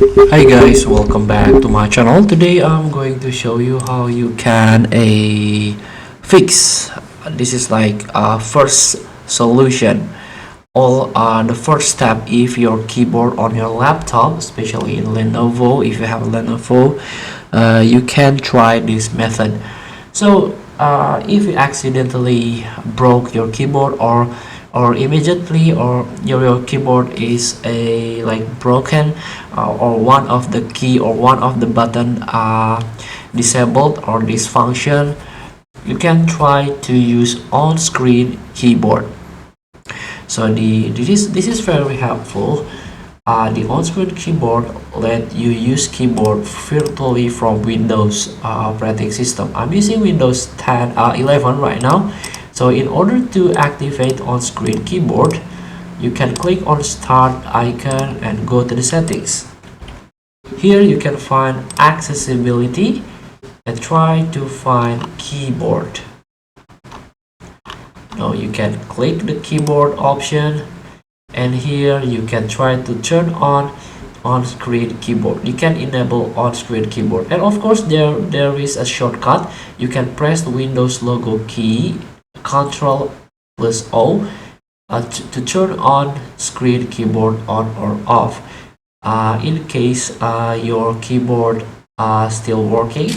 Hi guys, welcome back to my channel. Today I'm going to show you how you can fix. This is like a first solution. All the first step, if your keyboard on your laptop, especially in Lenovo, if you have a Lenovo, you can try this method. So if you accidentally broke your keyboard or immediately or your keyboard is broken, or one of the key or one of the button are disabled or dysfunction, you can try to use on-screen keyboard. So this is very helpful. The on-screen keyboard let you use keyboard virtually from Windows operating system. I'm using Windows 11 right now. So in order to activate on-screen keyboard, you can click on Start icon and go to the settings. Here you can find accessibility and try to find keyboard. Now you can click the keyboard option, and here you can try to turn on-screen keyboard. You can enable on-screen keyboard, and of course there is a shortcut. You can press the Windows logo key, Ctrl plus O, to turn on screen keyboard on or off. In case your keyboard still working,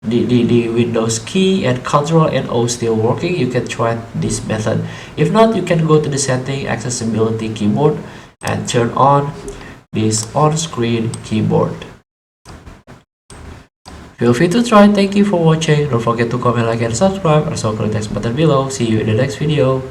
the Windows key and Ctrl and O still working, you can try this method. If not, you can go to the setting, accessibility keyboard, and turn on this on-screen keyboard. Feel free to try. Thank you for watching. Don't forget to comment, like, and subscribe. Also click the text button below. See you in the next video.